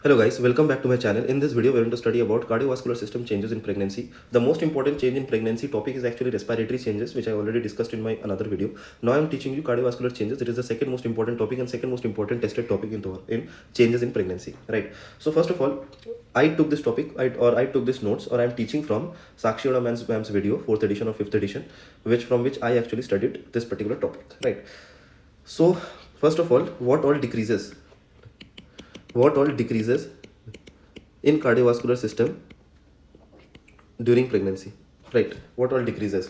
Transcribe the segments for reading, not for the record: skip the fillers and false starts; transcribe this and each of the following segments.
Hello guys, welcome back to my channel. In this video, we're going to study about cardiovascular system changes in pregnancy. The most important change in pregnancy topic is actually respiratory changes, which I already discussed in my another video. Now I'm teaching you cardiovascular changes. It is the second most important topic and second most important tested topic in changes in pregnancy, right? So first of all, I took this topic, I took this notes, or I'm teaching from Sakshi ma'am's video, 4th edition or 5th edition, from which I actually studied this particular topic, right? So first of all, what all decreases in cardiovascular system during pregnancy, right? What all decreases?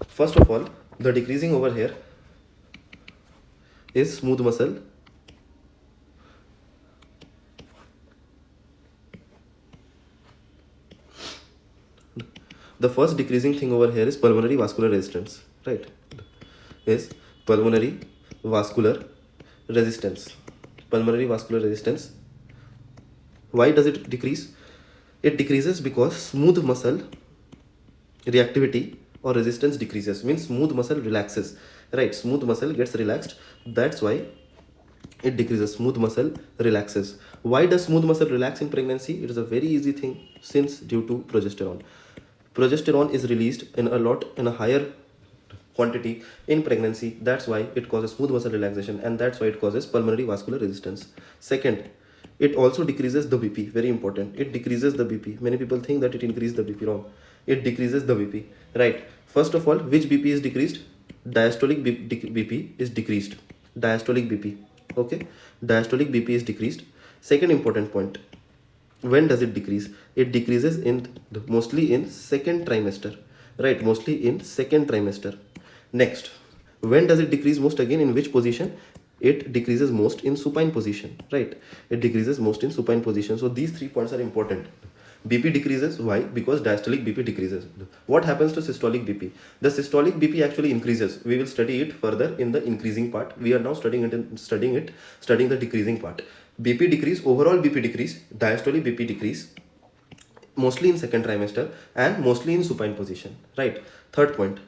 First of all, the decreasing over here is smooth muscle, the first decreasing thing over here is pulmonary vascular resistance, right? Is pulmonary vascular resistance. Pulmonary vascular resistance. Why does it decrease? It decreases because smooth muscle reactivity or resistance decreases. Means smooth muscle relaxes, right? Smooth muscle gets relaxed. That's why it decreases. Smooth muscle relaxes. Why does smooth muscle relax in pregnancy? It is a very easy thing, since due to progesterone. Progesterone is released in a higher quantity in pregnancy. That's why it causes smooth muscle relaxation, and that's why it causes pulmonary vascular resistance. Second, it also decreases the BP. Very important. It decreases the BP. Many people think that it increases the BP. Wrong. It decreases the BP, right? First of all, which BP is decreased? Diastolic BP is decreased. Diastolic BP. Okay. Diastolic BP is decreased. Second important point. When does it decrease? It decreases mostly in second trimester, right? Mostly in second trimester. Next, when does it decrease most? Again, in which position? It decreases most in supine position, right? It decreases most in supine position. So these 3 points are important. BP decreases. Why? Because diastolic BP decreases. What happens to systolic BP? The systolic BP actually increases. We will study it further in the increasing part. We are now studying the decreasing part. BP decrease, overall BP decrease, diastolic BP decrease, mostly in second trimester and mostly in supine position, right? Third point,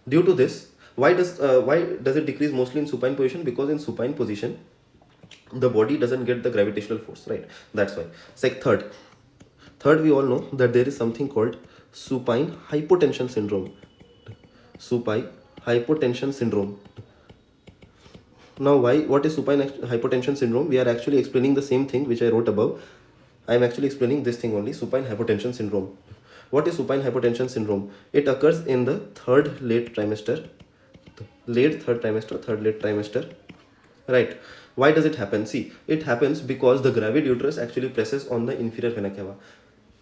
due to this, why does it decrease mostly in supine position? Because in supine position the body doesn't get the gravitational force, right? That's why. Third, we all know that there is something called supine hypotension syndrome. Supine hypotension syndrome. Now, what is supine hypotension syndrome? We are actually explaining the same thing which I wrote above. I am actually explaining this thing only, supine hypotension syndrome. What is supine hypotension syndrome? It occurs in the third late trimester, right? Why does it happen? See, it happens because the gravid uterus actually presses on the inferior vena cava,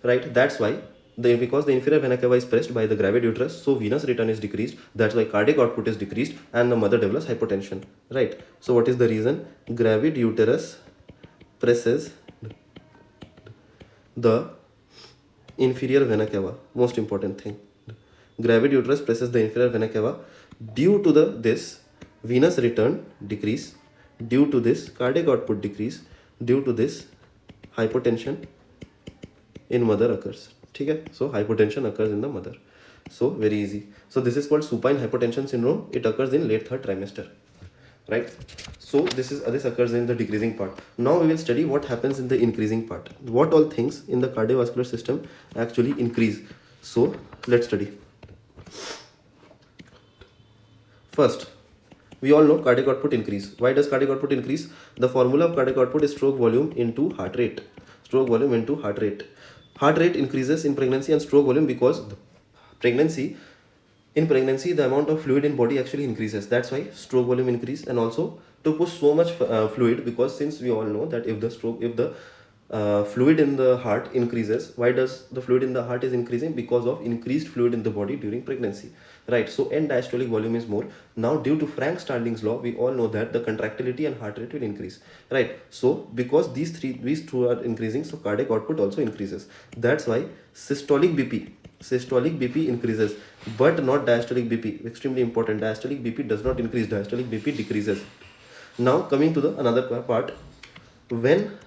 right? That's why, because the inferior vena cava is pressed by the gravid uterus, so venous return is decreased. That's why cardiac output is decreased and the mother develops hypotension, right? So what is the reason? Gravid uterus presses the inferior vena cava. Most important thing, gravid uterus presses the inferior vena cava. Due to this venous return decrease, due to this cardiac output decrease, due to this hypotension in mother occurs. Okay? So hypotension occurs in the mother. So very easy. So this is called supine hypotension syndrome. It occurs in late third trimester, right? So this occurs in the decreasing part. Now we will study what happens in the increasing part. What all things in the cardiovascular system actually increase. So let's study. First, we all know cardiac output increase. Why does cardiac output increase? The formula of cardiac output is stroke volume into heart rate. Stroke volume into heart rate. Heart rate increases in pregnancy and stroke volume because in pregnancy the amount of fluid in body actually increases. That's why stroke volume increase, and also to push so much fluid, because since we all know that if the fluid in the heart increases. Why does the fluid in the heart is increasing? Because of increased fluid in the body during pregnancy, right? So end diastolic volume is more. Now due to Frank-Starling's law, we all know that the contractility and heart rate will increase, right? So because these two are increasing, so cardiac output also increases. That's why systolic BP increases, but not diastolic BP. Extremely important. Diastolic BP does not increase, diastolic BP decreases. Now coming to the another part, when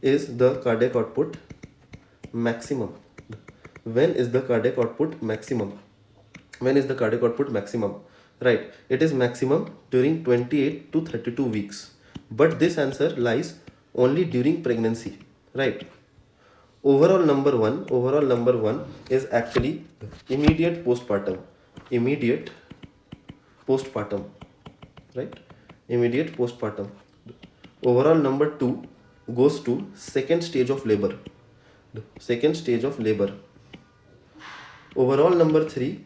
is the cardiac output maximum? When is the cardiac output maximum? When is the cardiac output maximum? Right, it is maximum during 28 to 32 weeks. But this answer lies only during pregnancy. right? Overall number one is actually immediate postpartum, immediate postpartum, right? Immediate postpartum. Overall number 2 goes to second stage of labor, second stage of labor. Overall number 3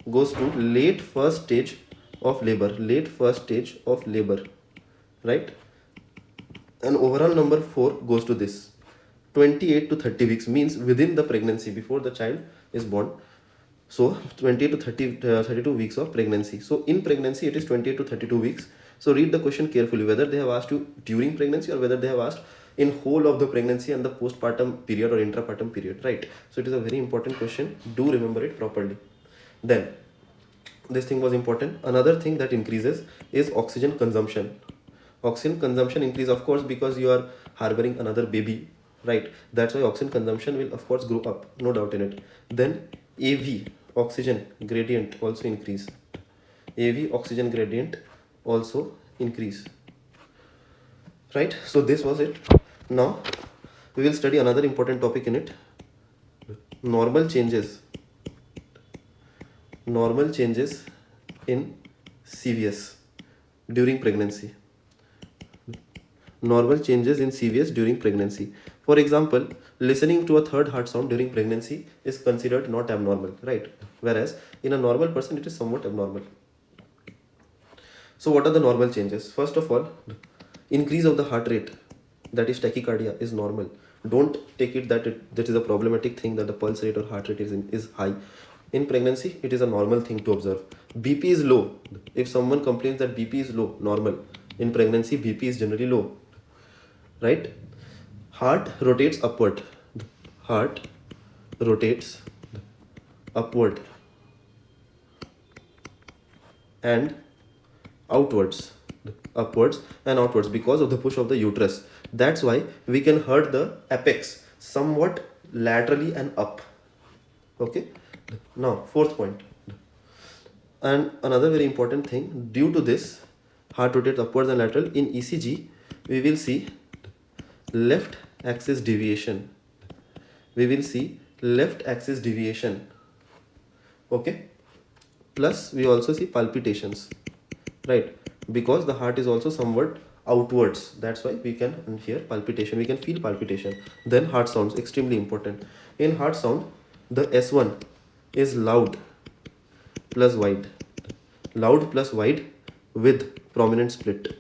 goes to late first stage of labor, late first stage of labor, right? And overall number 4 goes to this 28 to 30 weeks, means within the pregnancy, before the child is born. So 28 to 32 weeks of pregnancy. So in pregnancy it is 28 to 32 weeks. So read the question carefully, whether they have asked you during pregnancy or whether they have asked in whole of the pregnancy and the postpartum period or intrapartum period, right? So it is a very important question. Do remember it properly. Then this thing was important. Another thing that increases is oxygen consumption. Oxygen consumption increase, of course, because you are harboring another baby, right? That's why oxygen consumption will of course grow up, no doubt in it. Then AV, oxygen gradient, also increase. AV, oxygen gradient also increase, right? So this was it. Now we will study another important topic in it: normal changes in CVS during pregnancy. Normal changes in CVS during pregnancy. For example, listening to a third heart sound during pregnancy is considered not abnormal, right? Whereas in a normal person it is somewhat abnormal. So what are the normal changes? First of all, increase of the heart rate, that is tachycardia, is normal. Don't take it that is a problematic thing, that the pulse rate or heart rate is high. In pregnancy, it is a normal thing to observe. BP is low. If someone complains that BP is low, normal. In pregnancy, BP is generally low, right? Heart rotates upward. Heart rotates upward and outwards, upwards and outwards, because of the push of the uterus. That's why we can hurt the apex somewhat laterally and up. Okay. Now fourth point, and another very important thing, due to this heart rotates upwards and lateral, in ECG we will see left axis deviation. We will see left axis deviation. Okay. Plus we also see palpitations, right? Because the heart is also somewhat outwards, that's why we can hear palpitation, we can feel palpitation. Then heart sounds, extremely important. In heart sound, the S1 is loud plus wide, loud plus wide with prominent split,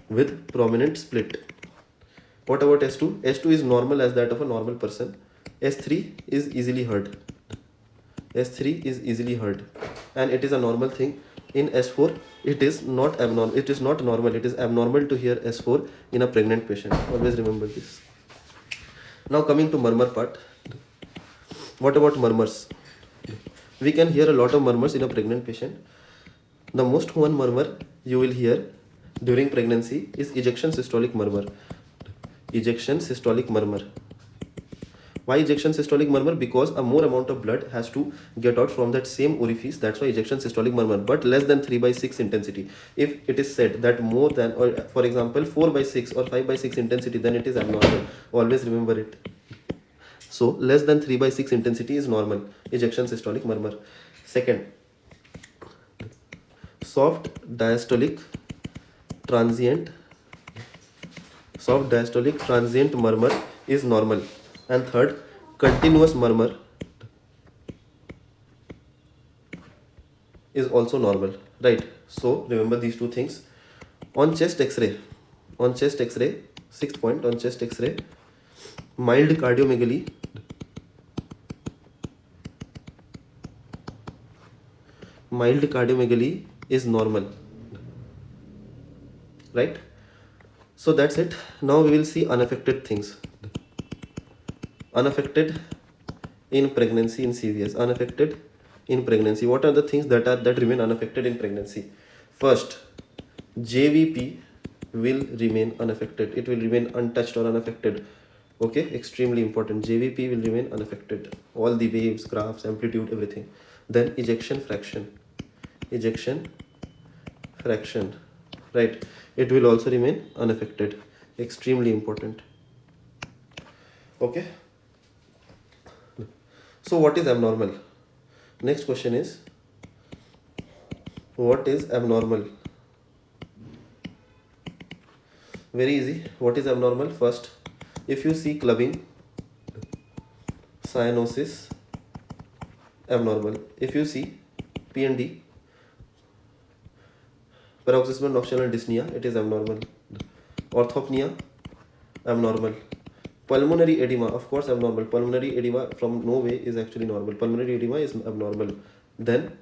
with prominent split. What about S2? S2 is normal as that of a normal person. S3 is easily heard. S3 is easily heard, and it is a normal thing. In S4, it is not abnormal. It is not normal. It is abnormal to hear S4 in a pregnant patient. Always remember this. Now coming to murmur part. What about murmurs? We can hear a lot of murmurs in a pregnant patient. The most common murmur you will hear during pregnancy is ejection systolic murmur. Ejection systolic murmur. Why ejection systolic murmur? Because a more amount of blood has to get out from that same orifice. That's why ejection systolic murmur, but less than 3/6 intensity. If it is said that more than, or for example 4/6 or 5/6 intensity, then it is abnormal. Always remember it. So less than 3/6 intensity is normal, ejection systolic murmur. Second, soft diastolic transient murmur is normal. And third, continuous murmur is also normal, right? So remember these two things. On chest x-ray, sixth point, on chest x-ray, mild cardiomegaly is normal, right? So that's it. Now we will see unaffected things. Unaffected in pregnancy in CVS. Unaffected in pregnancy. What are the things that remain unaffected in pregnancy? First, JVP will remain unaffected. It will remain untouched or unaffected. Okay, extremely important. JVP will remain unaffected. All the waves, graphs, amplitude, everything. Then ejection fraction, right? It will also remain unaffected. extremely important. Okay, so what is abnormal? Next question is, what is abnormal? Very easy. What is abnormal? First, if you see clubbing, cyanosis, abnormal. If you see PND, paroxysmal nocturnal dyspnea, it is abnormal. Orthopnea, abnormal. Pulmonary edema, of course, abnormal. Pulmonary edema from no way is actually normal. Pulmonary edema is abnormal. Then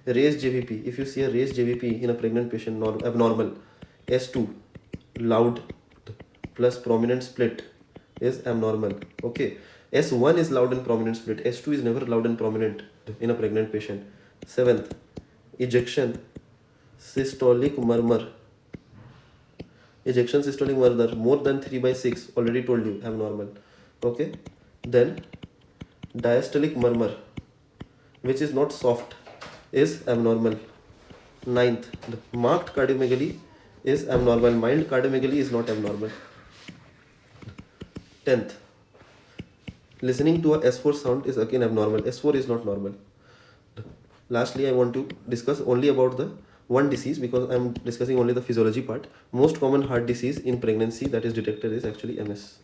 raised JVP. If you see a raised JVP in a pregnant patient, abnormal. S2, loud plus prominent split is abnormal. Okay. S1 is loud and prominent split. S2 is never loud and prominent in a pregnant patient. Seventh, ejection systolic murmur. Ejection systolic murmur more than 3/6, already told you, abnormal. Okay. Then diastolic murmur, which is not soft, is abnormal. Ninth, marked cardiomegaly is abnormal. Mild cardiomegaly is not abnormal. 10th, listening to a S4 sound is again abnormal. S4 is not normal. Lastly, I want to discuss only about the one disease, because I am discussing only the physiology part. Most common heart disease in pregnancy that is detected is actually MS.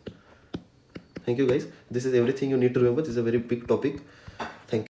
Thank you guys. This is everything you need to remember. This is a very big topic.